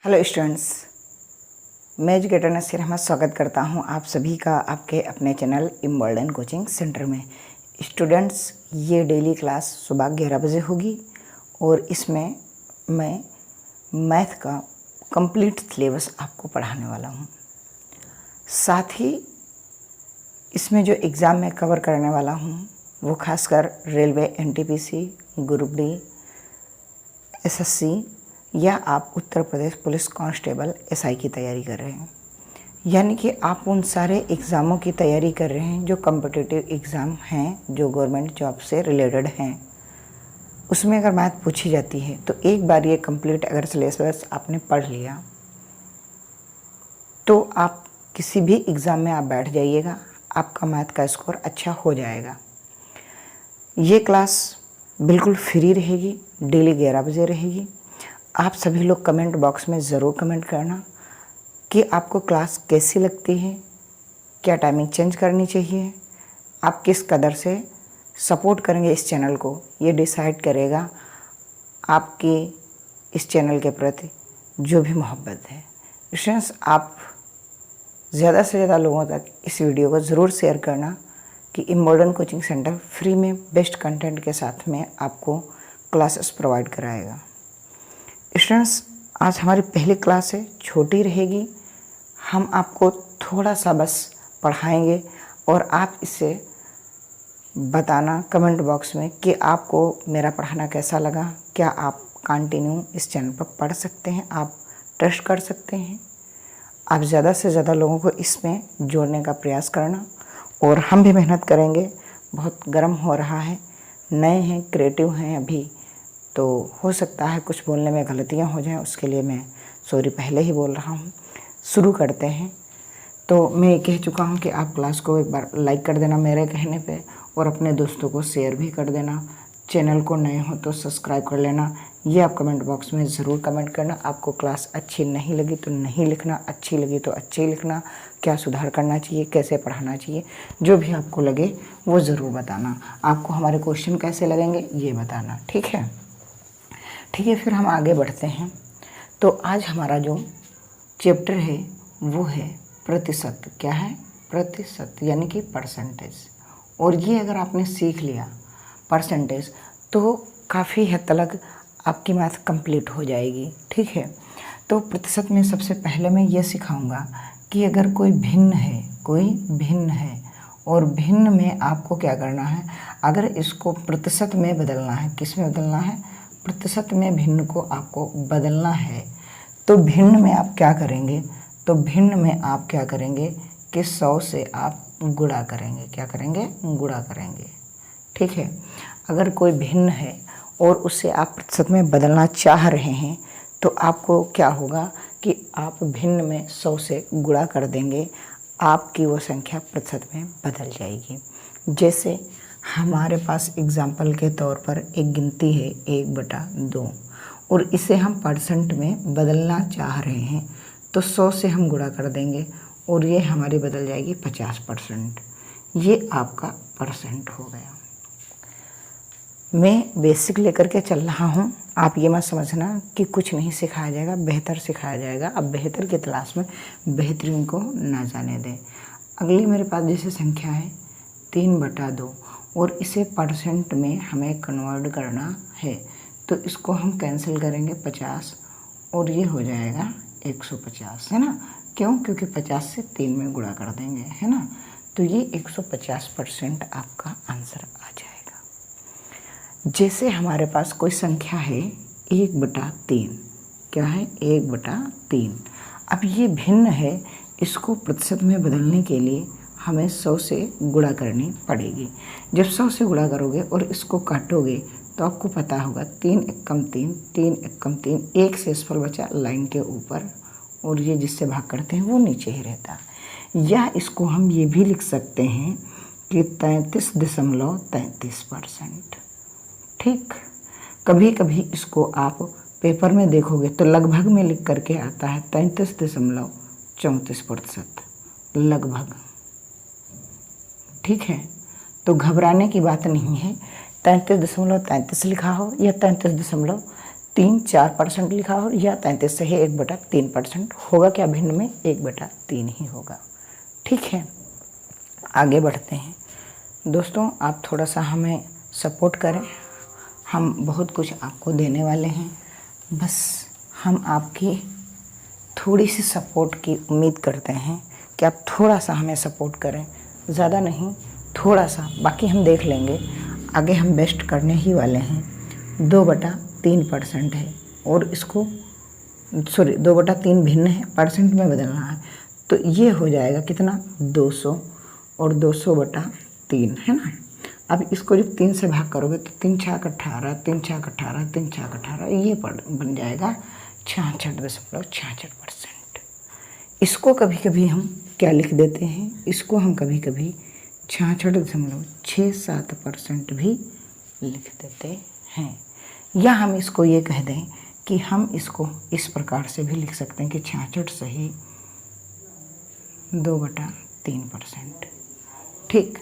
Hello students, मैं educator Naseer Ahmad स्वागत करता हूं आप सभी का आपके अपने चैनल इम्बोल्डन कोचिंग सेंटर में। स्टूडेंट्स, ये डेली क्लास सुबह 11 बजे होगी और इसमें मैं मैथ का कंप्लीट सिलेबस आपको पढ़ाने वाला हूं। साथ ही इसमें जो एग्ज़ाम में कवर करने वाला हूं वो खासकर railway, NTPC, group D, SSC या आप Uttar Pradesh police constable SI की तैयारी कर रहे हैं, यानी कि आप उन सारे एग्ज़ामों की तैयारी कर रहे हैं जो कॉम्पिटिटिव एग्ज़ाम हैं, जो गवर्नमेंट जॉब से रिलेटेड हैं। उसमें अगर मैथ पूछी जाती है तो एक बार ये कंप्लीट अगर सिलेबस आपने पढ़ लिया तो आप किसी भी एग्ज़ाम में आप बैठ जाइएगा, आपका मैथ का स्कोर अच्छा हो जाएगा। ये क्लास बिल्कुल फ्री रहेगी, डेली 11 बजे रहेगी। आप सभी लोग कमेंट बॉक्स में ज़रूर कमेंट करना कि आपको क्लास कैसी लगती है, क्या टाइमिंग चेंज करनी चाहिए, आप किस कदर से सपोर्ट करेंगे इस चैनल को, ये डिसाइड करेगा आपकी इस चैनल के प्रति जो भी मोहब्बत है। स्टूडेंट्स, आप ज़्यादा से ज़्यादा लोगों तक इस वीडियो को ज़रूर शेयर करना कि इम्बोल्डन कोचिंग सेंटर फ्री में बेस्ट कंटेंट के साथ में आपको क्लासेस प्रोवाइड कराएगा। स्टूडेंट्स, आज हमारी पहली क्लास है, छोटी रहेगी। हम आपको थोड़ा सा बस पढ़ाएंगे और आप इसे बताना कमेंट बॉक्स में कि आपको मेरा पढ़ाना कैसा लगा। क्या आप कंटिन्यू इस चैनल पर पढ़ सकते हैं, आप ट्रस्ट कर सकते हैं। आप ज़्यादा से ज़्यादा लोगों को इसमें जोड़ने का प्रयास करना और हम भी मेहनत करेंगे। बहुत गर्म हो रहा है, नए हैं, क्रिएटिव हैं अभी, तो हो सकता है कुछ बोलने में गलतियां हो जाएं, उसके लिए मैं सॉरी पहले ही बोल रहा हूं। शुरू करते हैं। तो मैं कह चुका हूं कि आप क्लास को एक बार लाइक कर देना मेरे कहने पे और अपने दोस्तों को शेयर भी कर देना। चैनल को नए हो तो सब्सक्राइब कर लेना। ये आप कमेंट बॉक्स में ज़रूर कमेंट करना। आपको क्लास अच्छी नहीं लगी तो नहीं लिखना, अच्छी लगी तो अच्छी लिखना। क्या सुधार करना चाहिए, कैसे पढ़ाना चाहिए, जो भी आपको लगे वो ज़रूर बताना। आपको हमारे क्वेश्चन कैसे लगेंगे ये बताना, ठीक है। फिर हम आगे बढ़ते हैं। तो आज हमारा जो चैप्टर है वो है प्रतिशत। क्या है? प्रतिशत, यानी कि परसेंटेज। और ये अगर आपने सीख लिया परसेंटेज तो काफ़ी हद तक आपकी मैथ कंप्लीट हो जाएगी, ठीक है। तो प्रतिशत में सबसे पहले मैं ये सिखाऊंगा कि अगर कोई भिन्न है और भिन्न में आपको क्या करना है, अगर इसको प्रतिशत में बदलना है, किस में बदलना है? प्रतिशत में भिन्न को आपको बदलना है। तो भिन्न में आप क्या करेंगे? तो भिन्न में आप क्या करेंगे कि 100 से आप गुणा करेंगे। क्या करेंगे? गुणा करेंगे, ठीक है। अगर कोई भिन्न है और उसे आप प्रतिशत में बदलना चाह रहे हैं तो आपको क्या होगा कि आप भिन्न में 100 से गुणा कर देंगे, आपकी वो संख्या प्रतिशत में बदल जाएगी। जैसे हमारे पास एग्जाम्पल के तौर पर एक गिनती है 1/2 और इसे हम परसेंट में बदलना चाह रहे हैं तो 100 से हम गुणा कर देंगे और ये हमारी बदल जाएगी 50%। ये आपका परसेंट हो गया। मैं बेसिक लेकर के चल रहा हूँ, आप ये मत समझना कि कुछ नहीं सिखाया जाएगा, बेहतर सिखाया जाएगा। अब बेहतर की तलाश में बेहतरीन को ना जाने दें। अगली मेरे पास जैसे संख्या है 3/2 और इसे परसेंट में हमें कन्वर्ट करना है तो इसको हम कैंसिल करेंगे 50 और ये हो जाएगा 150, है ना। क्यों? क्योंकि 50 से 3 में गुणा कर देंगे, है ना। तो ये 150% आपका आंसर आ जाएगा। जैसे हमारे पास कोई संख्या है 1/3। क्या है? 1/3। अब ये भिन्न है, इसको प्रतिशत में बदलने के लिए हमें 100 से गुणा करनी पड़ेगी। जब 100 से गुणा करोगे और इसको काटोगे तो आपको पता होगा 3 एकम 3, 3 एकम 3, एक शेषफल बचा लाइन के ऊपर और ये जिससे भाग करते हैं वो नीचे ही रहता। या इसको हम ये भी लिख सकते हैं कि 33.33%, ठीक। कभी कभी इसको आप पेपर में देखोगे तो लगभग में लिख करके आता है 33.34%, लगभग, ठीक है। तो घबराने की बात नहीं है, 33.33 लिखा हो या 3-4% लिखा हो या 33 से है 1/3% होगा क्या भिन्न में 1/3 ही होगा। ठीक है, आगे बढ़ते हैं दोस्तों। आप थोड़ा सा हमें सपोर्ट करें, हम बहुत कुछ आपको देने वाले हैं। बस हम आपकी थोड़ी सी सपोर्ट की उम्मीद करते हैं कि आप थोड़ा सा हमें सपोर्ट करें, ज़्यादा नहीं, थोड़ा सा। बाकी हम देख लेंगे, आगे हम बेस्ट करने ही वाले हैं। 2/3% है और इसको 2/3 भिन्न है, परसेंट में बदलना है, तो ये हो जाएगा कितना 200 और 200/3 है ना। अब इसको जब 3 से भाग करोगे तो 3 छाक 18, 3 छाक 18, 3 छाक 18, ये बन जाएगा 66.66%। इसको कभी कभी हम क्या लिख देते हैं, इसको हम कभी कभी 66.67% भी लिख देते हैं। या हम इसको ये कह दें कि हम इसको इस प्रकार से भी लिख सकते हैं कि 66 सही 2/3%। ठीक,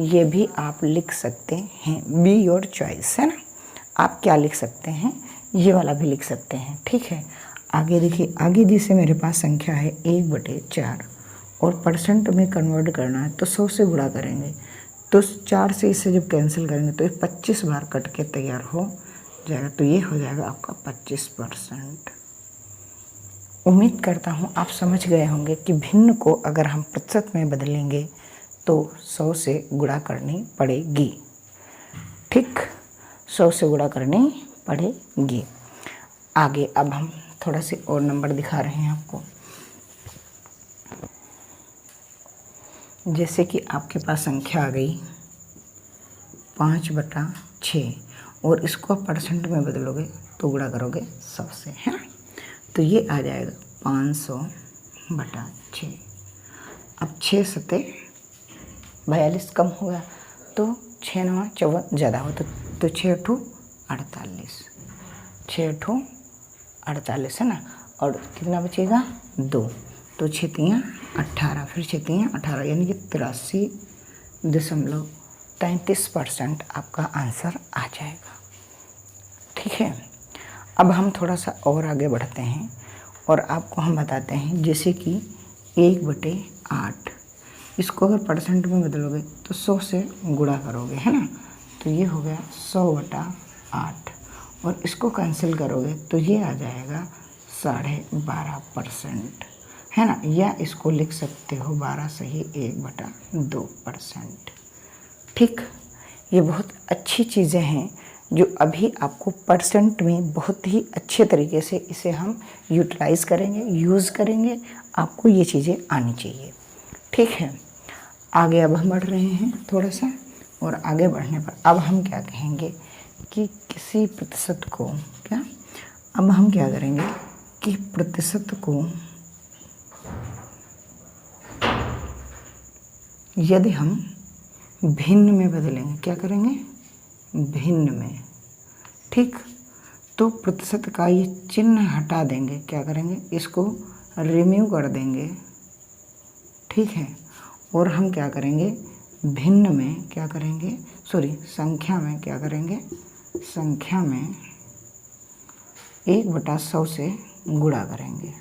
ये भी आप लिख सकते हैं, बी योर चॉइस, है ना। आप क्या लिख सकते हैं, ये वाला भी लिख सकते हैं। ठीक है, आगे देखिए, आगे जैसे मेरे पास संख्या है 1/4 और परसेंट में कन्वर्ट करना है तो 100 से गुणा करेंगे, तो 4 से इसे जब कैंसिल करेंगे तो ये 25 बार कट के तैयार हो जाएगा, तो ये हो जाएगा आपका 25%। उम्मीद करता हूँ आप समझ गए होंगे कि भिन्न को अगर हम प्रतिशत में बदलेंगे तो 100 से गुणा करनी पड़ेगी। ठीक, 100 से गुणा करनी पड़ेगी। आगे अब हम थोड़ा से और नंबर दिखा रहे हैं आपको। जैसे कि आपके पास संख्या आ गई 5/6 और इसको परसेंट में बदलोगे तो गुणा करोगे 100 से, है ना। तो ये आ जाएगा 500/6। अब 6 सते 42 कम हो गया, तो 6 9 54 ज़्यादा हो, तो 6 8 48, 6 8 48 है ना। और कितना बचेगा 2, तो 6 3 18, फिर 6 3 18, यानी कि 83.33% आपका आंसर आ जाएगा। ठीक है, अब हम थोड़ा सा और आगे बढ़ते हैं और आपको हम बताते हैं, जैसे कि 1/8, इसको अगर परसेंट में बदलोगे तो 100 से गुणा करोगे, है ना, तो ये हो गया 100/8 और इसको कैंसिल करोगे तो ये आ जाएगा 12.5%, है ना। या इसको लिख सकते हो 12 सही 1/2%। ठीक, ये बहुत अच्छी चीज़ें हैं जो अभी आपको परसेंट में बहुत ही अच्छे तरीके से इसे हम यूटिलाइज़ करेंगे, यूज़ करेंगे। आपको ये चीज़ें आनी चाहिए। ठीक है, आगे अब हम बढ़ रहे हैं थोड़ा सा, और आगे बढ़ने पर अब हम क्या कहेंगे कि किसी प्रतिशत को क्या, अब हम क्या करेंगे कि प्रतिशत को यदि हम भिन्न में बदलेंगे, क्या करेंगे भिन्न में, ठीक, तो प्रतिशत का ये चिन्ह हटा देंगे, क्या करेंगे इसको रिमूव कर देंगे। ठीक है, और हम क्या करेंगे भिन्न में क्या करेंगे, संख्या में क्या करेंगे, संख्या में 1/100 से गुणा करेंगे।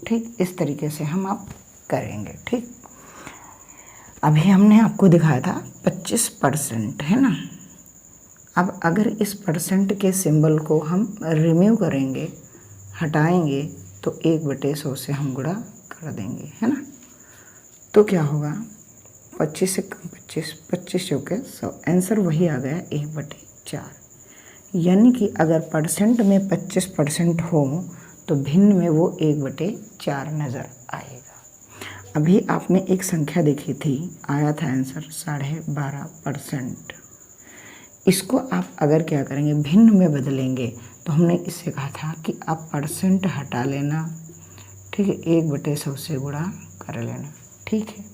ठीक, इस तरीके से हम आप करेंगे। ठीक, अभी हमने आपको दिखाया था 25%, है ना। अब अगर इस परसेंट के सिंबल को हम रिमूव करेंगे, हटाएंगे, तो 1/100 से हम गुणा कर देंगे, है ना। तो क्या होगा 25 से कम 25, 25 चौके 100, आंसर वही आ गया 1/4। यानी कि अगर परसेंट में 25% हो तो भिन्न में वो 1/4 नज़र आएगा। अभी आपने एक संख्या देखी थी, आया था आंसर 12.5%। इसको आप अगर क्या करेंगे भिन्न में बदलेंगे, तो हमने इससे कहा था कि आप परसेंट हटा लेना, ठीक है, 1/100 से गुणा कर लेना। ठीक है,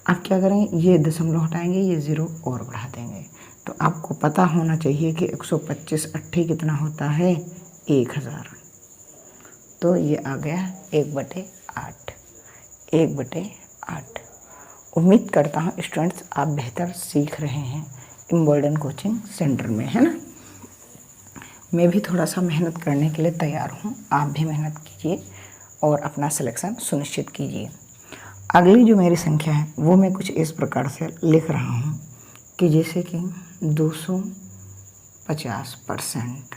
आप क्या करेंगे, ये दशमलव हटाएंगे, ये 0 और बढ़ा देंगे। तो आपको पता होना चाहिए कि 125 80 कितना होता है 1000, तो ये आ गया 1/8, 1/8। उम्मीद करता हूँ स्टूडेंट्स आप बेहतर सीख रहे हैं इम्बोल्डन कोचिंग सेंटर में, है ना। मैं भी थोड़ा सा मेहनत करने के लिए तैयार हूँ, आप भी मेहनत कीजिए और अपना सिलेक्शन सुनिश्चित कीजिए। अगली जो मेरी संख्या है वो मैं कुछ इस प्रकार से लिख रहा हूँ कि जैसे कि 250%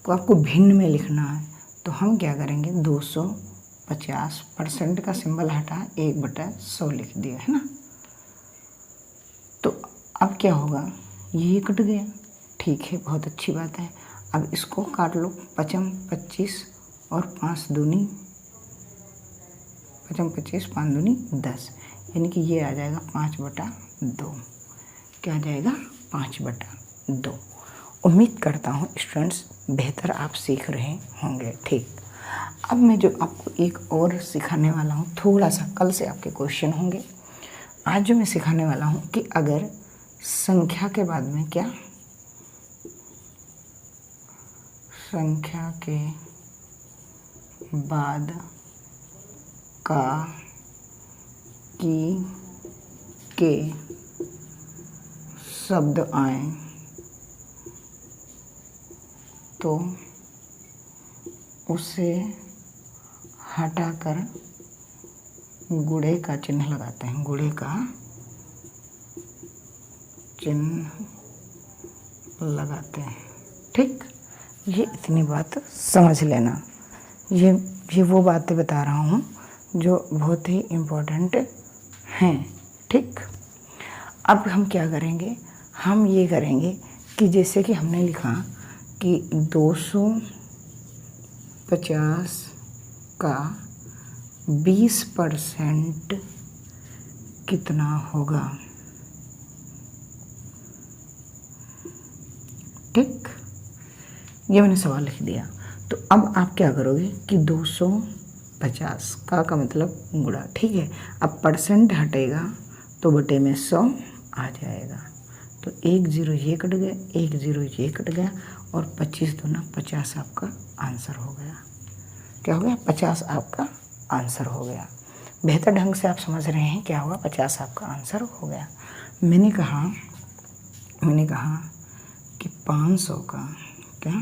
को आपको भिन्न में लिखना है, तो हम क्या करेंगे, 250% का सिंबल हटा 1/100 लिख दिया है ना। तो अब क्या होगा, ये कट गया, ठीक है, बहुत अच्छी बात है। अब इसको काट लो, 5 25 और 5 दूनी 10, यानी कि ये आ जाएगा 5/2। क्या आ जाएगा, 5/2। उम्मीद करता हूँ स्टूडेंट्स बेहतर आप सीख रहे होंगे। ठीक, अब मैं जो आपको एक और सिखाने वाला हूँ, थोड़ा सा कल से आपके क्वेश्चन होंगे। आज जो मैं सिखाने वाला हूँ कि अगर संख्या के बाद में क्या, संख्या के बाद का, की, के शब्द आए तो उसे हटाकर गुणे का चिन्ह लगाते हैं, गुणे का चिन्ह लगाते हैं। ठीक, ये इतनी बात समझ लेना। ये वो बातें बता रहा हूँ जो बहुत ही इम्पोर्टेंट हैं। ठीक, अब हम क्या करेंगे, हम ये करेंगे कि जैसे कि हमने लिखा कि 250 का 20% कितना होगा। ठीक, ये मैंने सवाल लिख दिया। तो अब आप क्या करोगे कि 250 का मतलब गुणा, ठीक है। अब परसेंट हटेगा तो बटे में 100 आ जाएगा। तो 1 0 ये कट गया, 1 0 ये कट गया और 25 दूना 50 आपका आंसर हो गया। क्या हो गया, 50 आपका आंसर हो गया। बेहतर ढंग से आप समझ रहे हैं क्या होगा, 50 आपका आंसर हो गया। मैंने कहा कि 500 का क्या,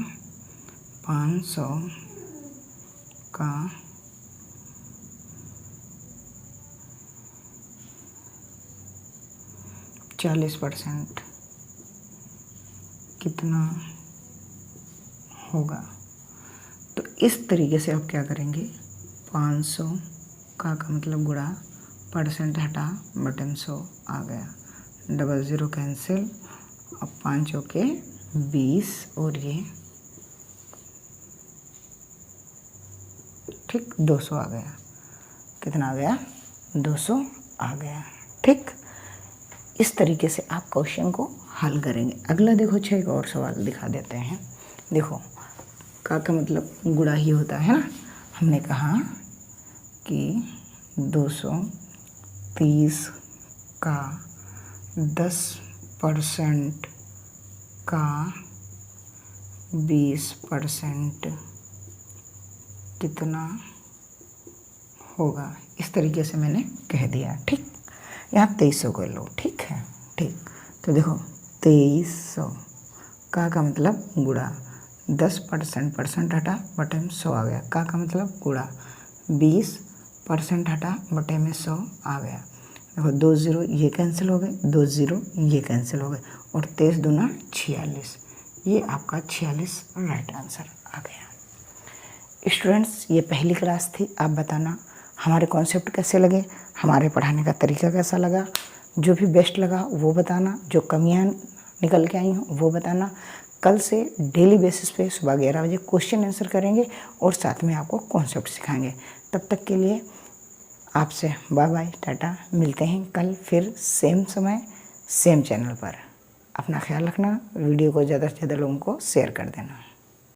500 का 40% कितना होगा। तो इस तरीके से आप क्या करेंगे, 500 का मतलब गुणा, परसेंट हटा बटे में 100 आ गया, 00 कैंसिल, अब 5 के 20 और ये ठीक 200 आ गया। कितना आ गया, 200 आ गया। ठीक, इस तरीके से आप क्वेश्चन को हल करेंगे। अगला देखो, अच्छा एक और सवाल दिखा देते हैं। देखो, का मतलब गुणा ही होता है ना। हमने कहा कि 230 का 10% का 20% कितना होगा। इस तरीके से मैंने कह दिया। ठीक, यहाँ 2300 कर लो। ठीक है, ठीक। तो देखो 2300 का मतलब गुणा, 10% परसेंट हटा बटे में 100 आ गया। का मतलब गुणा, 20% हटा बटे में 100 आ गया। देखो 2 0 ये कैंसिल हो गए, 2 0 ये कैंसिल हो गए और 23 दूना 46, ये आपका 46 राइट आंसर आ गया। स्टूडेंट्स, ये पहली क्लास थी। आप बताना हमारे कॉन्सेप्ट कैसे लगे, हमारे पढ़ाने का तरीका कैसा लगा। जो भी बेस्ट लगा वो बताना, जो कमियां निकल के आई हों वो बताना। कल से डेली बेसिस पे सुबह 11 बजे क्वेश्चन आंसर करेंगे और साथ में आपको कॉन्सेप्ट सिखाएंगे। तब तक के लिए आपसे बाय बाय, टाटा। मिलते हैं कल फिर सेम समय सेम चैनल पर। अपना ख्याल रखना, वीडियो को ज़्यादा से ज़्यादा लोगों को शेयर कर देना।